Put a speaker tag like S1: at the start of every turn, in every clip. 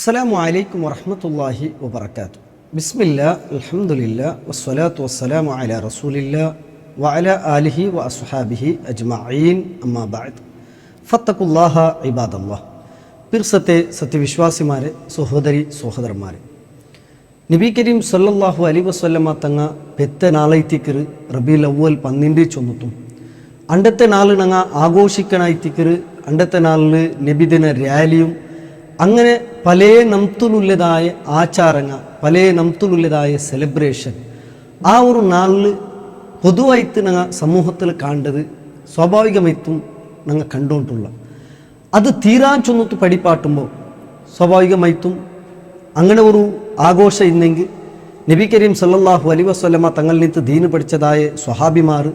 S1: അസ്സലാമു അലൈക്കും വറഹ്മത്തുള്ളാഹി വബറകാതുഹു. ബിസ്മില്ലാ അൽഹംദുലില്ലാ വസ്സലാത്തു വസ്സലാമു അലാ റസൂലില്ലാ വഅലാ ആലിഹി വഅസ്ഹാബിഹി അജ്മഈൻ അമ്മാ ബഅദ്. ഫത്തഖുല്ലാഹ ഇബാദല്ലാഹ്. പിർസത്തെ സത്യവിശ്വാസിമാരെ, സഹോദരി സഹോദരന്മാരെ, നബി കരീം സല്ലല്ലാഹു അലൈഹി വസല്ലമ തങ്ങ പെത്ത നാളൈത്തിക്കറ് റബീഉൽ അവ്വൽ 12 ചൊന്നുത്തും അണ്ടത്തെ നാൾ ഞങ്ങ ആഘോഷിക്കണായിത്തിക്കറ് അണ്ടത്തെ നാളിൽ നബിദിന റാലിയും അങ്ങനെ പല നംത്തുലുള്ളതായ ആചാരങ്ങൾ, പല നംത്തുലുള്ളതായ സെലിബ്രേഷൻ ആ ഒരു നാളിൽ പൊതുവായിട്ട് ഞങ്ങൾ സമൂഹത്തിൽ കണ്ടത് സ്വാഭാവികമായിട്ടും ഞങ്ങൾ കണ്ടുകൊണ്ടുള്ള അത് തീരാൻ ചൊന്നിട്ട് പഠിപ്പാട്ടുമ്പോൾ സ്വാഭാവികമായിട്ടും അങ്ങനെ ഒരു ആഘോഷം ഇന്നെങ്കിൽ നബി കരീം സല്ലല്ലാഹു അലൈഹി വസല്ലമ തങ്ങളിൽ നിന്ന് ദീന് പഠിച്ചതായ സ്വഹാബിമാർ,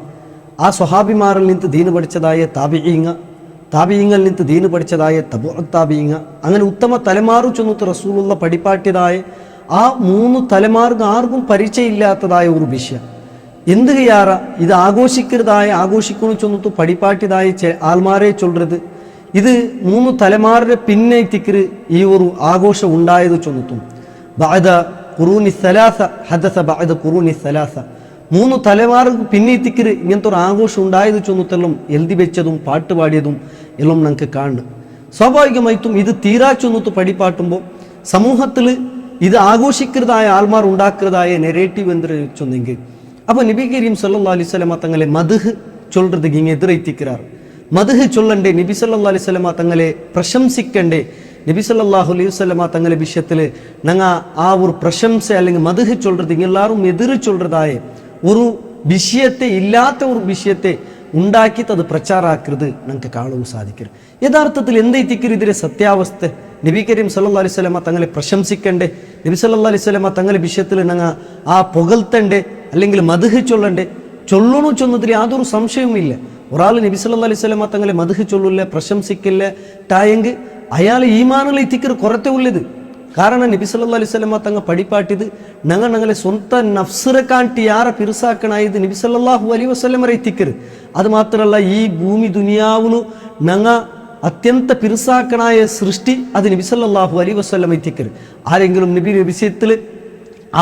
S1: ആ സ്വഹാബിമാരിൽ നിന്ന് ദീന് പഠിച്ചതായ താബിഈങ്ങളിൽ നിന്ന് ദീന് പഠിച്ചതായ തബുഉ താബിഈങ്ങ, അങ്ങനെ ഉത്തമ തലമാറു ചൊന്നിട്ട് റസൂലുള്ള പഠിപ്പാട്ടിയതായ ആ 3 തലമാർക്ക് ആർക്കും പരിചയമില്ലാത്തതായ ഒരു വിഷയം എന്ത് ചെയ്യാറ ഇത് ആഘോഷിക്കണു ചൊന്നിട്ട് പഠിപ്പാട്ടിയതായ ആൾമാരെ ചൊല്ലത് ഇത് 3 തലമാരുടെ പിന്നെ തിക്കറ് ഈ ഒരു ആഘോഷം ഉണ്ടായത് ചൊന്നിട്ടും ബഅദ ഖുറൂനി സലാസ ഹദസ ബഅദ ഖുറൂനി സലാസ 3 തലമാർക്ക് പിന്നെ തിക്കറ് ഇങ്ങനത്തെ ഒരു ആഘോഷം ഉണ്ടായത് ചൊന്നിട്ടെല്ലാം എഴുതി വെച്ചതും പാട്ടുപാടിയതും എല്ലാം നമുക്ക് കാണും. സ്വാഭാവികമായിട്ടും ഇത് തീരാ ചൊന്നിട്ട് പഠിപ്പാട്ടുമ്പോൾ സമൂഹത്തിൽ ഇത് ആഘോഷിക്കുന്നതായ ആൾമാർ ഉണ്ടാക്കുന്നതായ നെറേറ്റീവ് എന്ത് ചൊന്നെങ്കിൽ അപ്പോൾ നബി കരീം സല്ലല്ലാഹു അലൈഹി വസല്ലമ തങ്ങളെ മദ്ഹ് ചൊല്றது ഇങ്ങനെ എതിരെത്തിക്കാറ്. മദ്ഹ് ചൊല്ലണ്ടേ, നബി സല്ലല്ലാഹു അലൈഹി വസല്ലമ തങ്ങളെ പ്രശംസിക്കണ്ടേ, നബി സല്ലല്ലാഹു അലൈഹി വസല്ലമ തങ്ങളെ വിഷയത്തിൽ ഞങ്ങൾ ആ ഒരു പ്രശംസ അല്ലെങ്കിൽ മദ്ഹ് ചൊല്றது എല്ലാവരും എതിര് ചൊല്றതായ ഒരു വിഷയത്തെ ഇല്ലാത്ത ഒരു വിഷയത്തെ ഉണ്ടാക്കിയിട്ട് അത് പ്രചാരാക്കരുത് നമുക്ക് കാണുവാൻ സാധിക്കരുത്. യഥാർത്ഥത്തിൽ എന്തെത്തിക്കരുത് ഇതിലെ സത്യാവസ്ഥ? നബി കരീം സല്ലല്ലാഹു അലൈഹി വസല്ലമ തങ്ങളെ പ്രശംസിക്കണ്ടേ, നബി സല്ലല്ലാഹു അലൈഹി വസല്ലമ തങ്ങളെ വിഷയത്തിൽ ഞങ്ങൾ ആ പുകഴ്ത്തണ്ടേ അല്ലെങ്കിൽ മദ്ഹ് ചൊല്ലണ്ടേ? ചൊല്ലണു ചൊന്നതിൽ യാതൊരു സംശയവുമില്ല. ഒരാൾ നബി സല്ലല്ലാഹു അലൈഹി വസല്ലമ തങ്ങളെ മദ്ഹ് ചൊല്ലില്ല, പ്രശംസിക്കില്ല ടായെങ്കിൽ അയാൾ ഈമാനുള്ള എത്തിക്കർ കുറത്തെ ഉള്ളത്. കാരണം നബി സല്ലല്ലാഹു അലൈഹി വസല്ലമ തങ്ങൾ പഠിപ്പാട്ടിയത് ഞങ്ങളെ സ്വന്തം നഫ്സിനെ കാട്ടി യാറെ പിറുസാക്കണായത് നബി സല്ലല്ലാഹു അലൈഹി വസല്ലമ എത്തിക്കർ. അത് മാത്രമല്ല ഈ ഭൂമി ദുനിയാവിനു ഞങ്ങൾ അത്യന്ത പിറുസാക്കണായ സൃഷ്ടി അത് നബി സല്ലല്ലാഹു അലൈഹി വസല്ലമ എത്തിക്കർ. ആരെങ്കിലും നബിയുടെ വിഷയത്തിൽ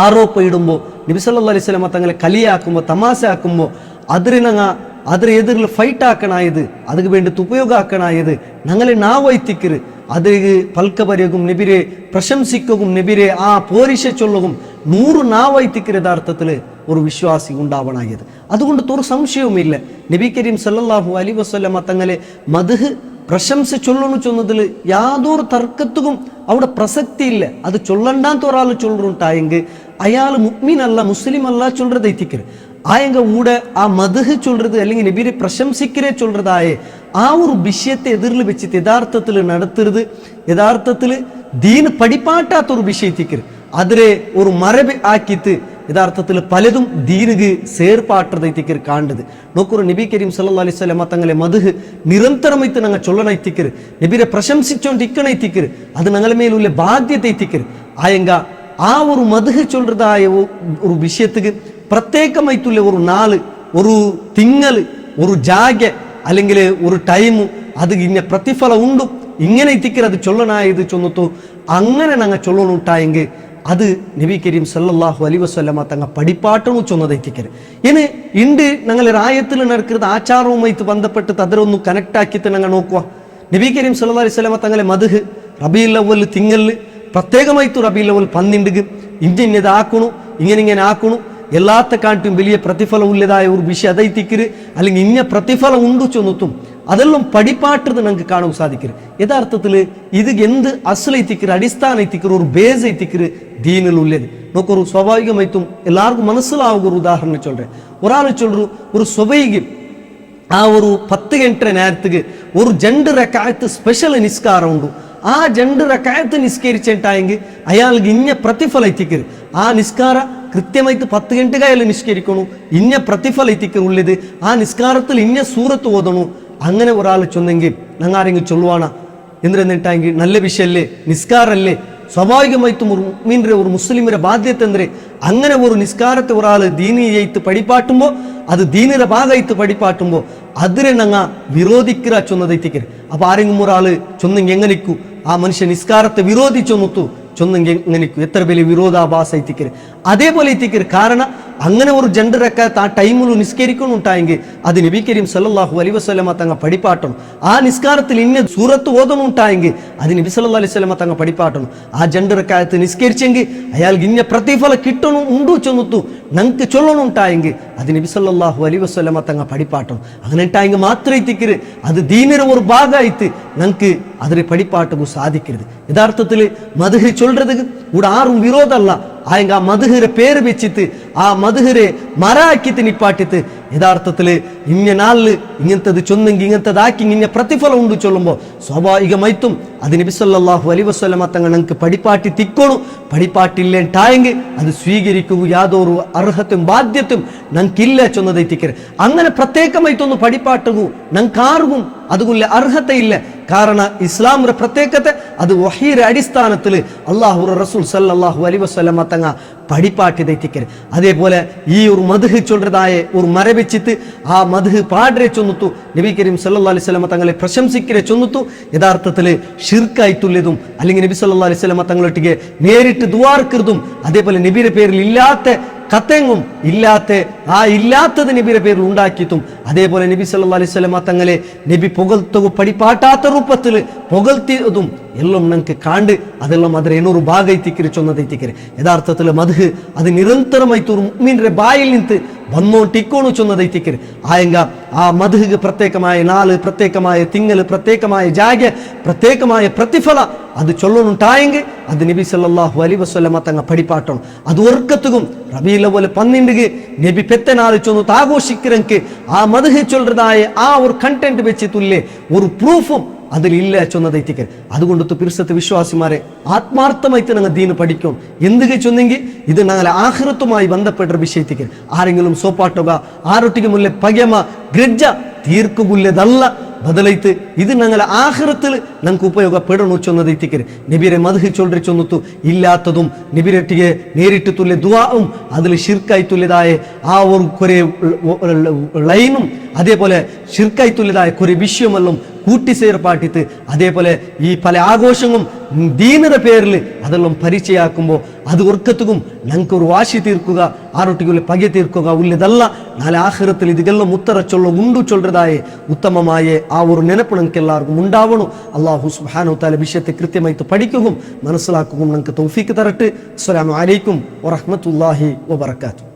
S1: ആരോപം ഇടുമ്പോൾ, നബി സല്ലല്ലാഹു അലൈഹി വസല്ലമ തങ്ങളെ കളിയാക്കുമ്പോൾ, തമാശ ആക്കുമ്പോൾ അതിന് എതിരിൽ ഫൈറ്റ് ആക്കണായത്, അതിന് വേണ്ടി ഉപയോഗ ആക്കണായത് ഞങ്ങളെ നാവൈത്തിക്കര് അത് പൽക്കപരകും നബിരെ പ്രശംസിക്കും നബിരെ ആ പോരിശ ചൊല്ലുകും 100 നാവൈത്തിക്കര് യഥാർത്ഥത്തിൽ ഒരു വിശ്വാസി ഉണ്ടാവണായത്. അതുകൊണ്ട് ഒരു സംശയവുമില്ല നബി കരീം സല്ലല്ലാഹു അലൈഹി വസല്ലമ തങ്ങളെ മദ്ഹ് പ്രശംസ ചൊല്ലണു ചൊന്നതിൽ യാതൊരു തർക്കത്തും അവിടെ പ്രസക്തിയില്ല. അത് ചൊല്ലണ്ടാത്ത ഒരാൾ ചൊല്ലുണ്ടായെങ്കിൽ അയാൾ മുഅ്മിനല്ല, മുസ്ലിം അല്ല ചൊല്ലത് എത്തിക്കര്. ആയെങ്ക കൂടെ ആ മദ്ഹ് ചൊല്ലത് അല്ലെങ്കിൽ നബിയെ പ്രശംസിക്കരെ ചൊല്ലതായ ആ ഒരു വിഷയത്തെ എതിരിൽ വെച്ചിട്ട് യഥാർത്ഥത്തിൽ നടത്തരുത്. യഥാർത്ഥത്തിൽ ദീന് പഠിപ്പാട്ടാത്തൊരു വിഷയത്തിക്കര് അതിലെ ഒരു മറബ് ആക്കിയിട്ട് യഥാർത്ഥത്തിൽ പലതും ദീനുക്ക് സേർപ്പാട്ടതെത്തിക്കർ കാണുന്നത് നോക്കൊരു. നബി കരീം സല്ലല്ലാഹു അലൈഹി വസല്ലമ തങ്ങളെ മദ്ഹ് നിരന്തരമായിട്ട് ഞങ്ങൾ ചൊല്ലണൈത്തിക്കര്, നബിയെ പ്രശംസിച്ചോണ്ടിരിക്കണൈത്തിക്കര്, അത് ഞങ്ങളുടെ മേലുള്ള ബാധ്യത എത്തിക്കര്. ആയെങ്ക ആ ഒരു മദ്ഹ് ചൊല്ലതായ ഒരു വിഷയത്തിക്ക് പ്രത്യേകമായിട്ടുള്ള ഒരു നാള്, ഒരു തിങ്ങല്, ഒരു ജാഗ അല്ലെങ്കിൽ ഒരു ടൈമു അത് ഇന്ന പ്രതിഫലം ഉണ്ട് ഇങ്ങനെ എത്തിക്കര് അത് ചൊല്ലണായത് ചൊന്നത്തു. അങ്ങനെ ഞങ്ങൾ ചൊല്ലണുണ്ടായെങ്കിൽ അത് നബി കരീം സല്ലല്ലാഹു അലൈഹി വസല്ലമ തങ്ങൾ പഠിപ്പാട്ടണു ചൊന്നത് എത്തിക്കര്. ഇനി ഇണ്ട് ഞങ്ങൾ രായത്തിൽ നടക്കുന്നത് ആചാരവുമായിട്ട് ബന്ധപ്പെട്ട് അതിലൊന്ന് കണക്ട് ആക്കിയിട്ട് ഞങ്ങൾ നോക്കുക. നബി കരീം സല്ലല്ലാഹു അലൈഹി വസല്ലമ തങ്ങളെ മദ്ഹ് റബീഉൽ അവ്വൽ തിങ്ങല് പ്രത്യേകമായിട്ട് റബീഉൽ അവ്വൽ 12 ഇന്നതാക്കണു ഇങ്ങനെ ആക്കണു എല്ലാത്ത കാട്ടും വലിയ പ്രതിഫലം ഉള്ളതായ ഒരു വിഷയം അതൈത്തിക്കര് അല്ലെങ്കിൽ ഇന്ന പ്രതിഫലം ഉണ്ട് ചൊന്നുത്തും അതെല്ലാം പഠിപ്പാട്ടത് ഞങ്ങൾക്ക് കാണാൻ സാധിക്കര്. യഥാർത്ഥത്തിൽ ഇത് എന്ത് അസലൈത്തിക്കര്, അടിസ്ഥാന എത്തിക്കര്, ഒരു ബേസ് എത്തിക്കര് ദീനിൽ ഉള്ളത് നോക്കൊരു. സ്വാഭാവികമായിട്ടും എല്ലാവർക്കും മനസ്സിലാവുക ഒരു ഉദാഹരണം ചൊല്ലേ. ഒരാൾ ചൊല്ലു ഒരു സ്വബൈക്ക് ആ ഒരു 10 ഗಂಟೆ നേരത്തേക്ക് ഒരു 2 റക്അത്ത് സ്പെഷ്യൽ നിസ്കാരം ഉണ്ട്. ആ 2 റക്അത്ത് നിസ്കരിച്ചിട്ടായെങ്കിൽ അയാൾക്ക് ഇന്ന പ്രതിഫലം എത്തിക്കര്. ആ നിസ്കാര കൃത്യമായിട്ട് 10 ഗಂಟೆಗೆ അയാൾ നിസ്കരിക്കണു, ഇന്ന പ്രതിഫലം എത്തിക്കുള്ളത്. ആ നിസ്കാരത്തിൽ ഇന്ന സൂറത്ത് ഓതണു. അങ്ങനെ ഒരാൾ ചൊന്നെങ്കിൽ ഞങ്ങൾ ആരെങ്കിലും ചൊല്ലുവാണ എന്തിട്ടായെങ്കിൽ നല്ല വിഷയല്ലേ, നിസ്കാരല്ലേ? സ്വാഭാവികമായിട്ടും ഒരു മുസ്ലിമിന്റെ ബാധ്യത എന്തിരെ അങ്ങനെ ഒരു നിസ്കാരത്തെ ഒരാൾ ദീനിയായിട്ട് പഠിപ്പാട്ടുമ്പോൾ അത് ദീനിയുടെ ഭാഗമായിട്ട് പഠിപ്പാട്ടുമ്പോൾ അതിനെ ഞങ്ങൾ വിരോധിക്കുക ചൊന്നതെത്തിക്കരുത്. അപ്പൊ ആരെങ്കിലും ഒരാൾ ചൊന്നെങ്കിൽ എങ്ങനെക്കൂ ആ മനുഷ്യ നിസ്കാരത്തെ വിരോധിച്ചൊന്നുത്തു ചൊന്നെങ്കിൽ ഇങ്ങനെക്കും എത്ര വലിയ വിരോധാഭാസ എത്തിക്കരുത്. അതേപോലെ എത്തിക്കരുത്. കാരണം അങ്ങനെ ഒരു ജണ്ടറക്കാത്ത ആ ടൈമിൽ നിസ്കരിക്കണുണ്ടായെങ്കിൽ അത് നബി കരീം സല്ലല്ലാഹു അലൈഹി വസല്ലമ തങ്ങൾ പഠിപ്പാട്ടണം. ആ നിസ്കാരത്തിൽ ഇന്ന സൂറത്ത് ഓതണുണ്ടായെങ്കിൽ അത് നബി സല്ലല്ലാഹു അലൈഹി വസല്ലമ തങ്ങൾ പഠിപ്പാട്ടണം. ആ ജണ്ടറക്കാലത്ത് നിസ്കരിച്ചെങ്കിൽ അയാൾക്ക് ഇന്ന പ്രതിഫല കിട്ടണം ഉണ്ടു ചെന്നുത്തു ഞങ്ങൾക്ക് ചൊല്ലണുണ്ടായെങ്കിൽ അത് നബി സല്ലല്ലാഹു അലൈഹി വസല്ലമ തങ്ങൾ പഠിപ്പാട്ടണം. അങ്ങനെ ഉണ്ടായെങ്കിൽ മാത്രമേ എത്തിക്കരുത്. അത് ദീനിന്റെ ഒരു ഭാഗമായിട്ട് ഞങ്ങൾക്ക് അതിന് പഠിപ്പാട്ടുക സാധിക്കരുത്. യഥാർത്ഥത്തിൽ മദ്ഹ് ചൊല്றது ഇവിടെ ആരും വിരോധമല്ല. ആയെങ്കിൽ ആ മദ്ഹിന്റെ പേര് വെച്ചിട്ട് ആ മദ്ഹിനെ മറാക്കിത്ത് നിപ്പാട്ടിത്ത് യഥാർത്ഥത്തിൽ ഇന്ന നാളില് ഇങ്ങനത്തത് ചൊന്നെങ്കിൽ ഇങ്ങനത്തതാക്കി ഇങ്ങനെ പ്രതിഫലം ഉണ്ട് ചൊല്ലുമ്പോൾ സ്വാഭാവികമായിട്ടും അത് നബി സല്ലല്ലാഹു അലൈഹി വസല്ലമ തങ്ങൾ ഞങ്ങൾക്ക് പഠിപ്പാട്ടി തിക്കോണു. പഠിപ്പാട്ടില്ലേണ്ടായെങ്കിൽ അത് സ്വീകരിക്കുക യാതൊരു അർഹത്തും ബാധ്യത്തും ഞങ്ങൾക്കില്ല ചൊന്നതെത്തിക്കരുത്. അങ്ങനെ പ്രത്യേകമായിട്ടൊന്ന് പഠിപ്പാട്ടുകൂ ഞങ്ങൾക്ക് ആർക്കും അതുകൊള്ള അർഹതയില്ല. കാരണം ഇസ്ലാമിന്റെ പ്രത്യേകത അത് വഹീയുടെ അടിസ്ഥാനത്തിൽ അല്ലാഹു റസൂൽ സല്ലല്ലാഹു അലൈഹി വസല്ലമ തങ്ങ പഠിപ്പാട്ടി തെറ്റിക്കരുത്. അതേപോലെ ഈ ഒരു മദ്ഹ് ചൊല്ലതായ ഒരു മരവെച്ചിട്ട് ആ മദ്ഹ് പാടരെ ചൊന്നുത്തു നബി കരീം സല്ലല്ലാഹു അലൈഹി വസല്ലമ തങ്ങളെ പ്രശംസിക്കരെ ചൊന്നുത്തു യഥാർത്ഥത്തിൽ ഷിർക്കായിട്ടുള്ളതും അല്ലെങ്കിൽ നബി സല്ലല്ലാഹു അലൈഹി വസല്ലമ തങ്ങളൊട്ടിಗೆ നേരിട്ട് ദുആർക്കരുതും അതേപോലെ നബിയുടെ പേരിൽ ഇല്ലാത്ത കത്തെങ്ങും ഇല്ലാത്തത് നബിയുടെ പേരിൽ ഉണ്ടാക്കിയിട്ടും അതേപോലെ നബി സല്ലല്ലാഹു അലൈഹി വസല്ലമ തങ്ങളെ നബി പുകഴ്ത്തുക പഠിപ്പാട്ടാത്ത രൂപത്തിൽ പുകഴ്ത്തിയതും എല്ലാം ഞങ്ങൾക്ക് കാണ്ട് അതെല്ലാം അതിൽ എന്നൊരു ഭാഗത്തിക്കരി ചൊന്നതെത്തിക്കരി. യഥാർത്ഥത്തിൽ മദ്ഹ് അത് നിരന്തരമായിട്ട് ഒരു മുഅ്മിന്റെ ബായിൽ നിന്ന് വന്നോട്ടിക്കോണു ചൊന്നതെത്തിക്കരി. ആയെങ്ക ആ മദ്ഹ് പ്രത്യേകമായ നാള്, പ്രത്യേകമായ തിങ്കൾ, പ്രത്യേകമായ ജാഗ, പ്രത്യേകമായ പ്രതിഫല അത് ചൊല്ലണുണ്ടായെങ്കിൽ അത് നബി സല്ലല്ലാഹു അലൈഹി വസല്ലമ തങ്ങൾ പഠിപ്പാട്ടണം. അത് ഓർക്കത്തും റബീഉൽ അവ്വൽ 12 നബി പെത്തനാൾ ചൊന്നു ആഘോഷിക്കരക്ക് ആ മദ്ഹ് ചൊല്ലതായ ആ ഒരു കണ്ടന്റ് വെച്ചിട്ടുള്ളേ ഒരു പ്രൂഫും അതിലില്ല ചൊന്നതെത്തിക്കൽ. അതുകൊണ്ട് പിർസത്ത് വിശ്വാസിമാരെ ആത്മാർത്ഥമായിട്ട് ഞങ്ങൾ ദീന് പഠിക്കും. എന്തുക ചൊന്നെങ്കിൽ ഇത് ഞങ്ങളെ ആഖിറത്തുമായി ബന്ധപ്പെട്ട വിഷയത്തിക്കൽ ആരെങ്കിലും സോപ്പാട്ടുക ആരൊട്ടിക്ക് മുല്ലേ പകമ ഗ്രജ്ജ തീർക്കുകുല്ലതല്ല ബദലൈത്ത് ഇത് ഞങ്ങളെ ആഖിറത്തിൽ ഞങ്ങൾക്ക് ഉപയോഗപ്പെടണു ചൊന്നതെത്തിക്കൽ. നബിയുടെ മദ്ഹ് ചൊല്ലി ചൊന്നുത്തു ഇല്ലാത്തതും നബിരൊട്ടിಗೆ നേരിട്ട് തുല്യ ദുആവും അതിൽ ഷിർക്കായി തുല്യതായ ആ ഒരു കുറെ ലൈനും അതേപോലെ ഷിർക്കായി തുല്യതായ കുറെ വിഷയമെല്ലാം കൂട്ടിച്ചേർപ്പാട്ടിത്ത് അതേപോലെ ഈ പല ആഘോഷങ്ങളും ദീനയുടെ പേരിൽ അതെല്ലാം പരിചയാക്കുമ്പോൾ അത് ഒർക്കത്തും ഞങ്ങൾക്ക് ഒരു വാശി തീർക്കുക ആരൊട്ടിക്കുള്ള പക തീർക്കുക ഉള്ളതല്ല. നാളെ ആഖിറത്തിൽ ഇതെല്ലാം ഉത്തരച്ചൊള്ള ഉണ്ടു ചൊല്ലതായ ഉത്തമമായ ആ ഒരു നെനപ്പ് ഞങ്ങൾക്ക് എല്ലാവർക്കും ഉണ്ടാവണം. അല്ലാഹു സുബ്ഹാനഹു വ തആല വിഷയത്തെ കൃത്യമായിട്ട് പഠിക്കുകയും മനസ്സിലാക്കുകയും ഞങ്ങൾക്ക് തൗഫീക്ക് തരട്ടെ. അസ്സലാമു അലൈക്കും വറഹ്മത്തുള്ളാഹി വബറകാതുഹു.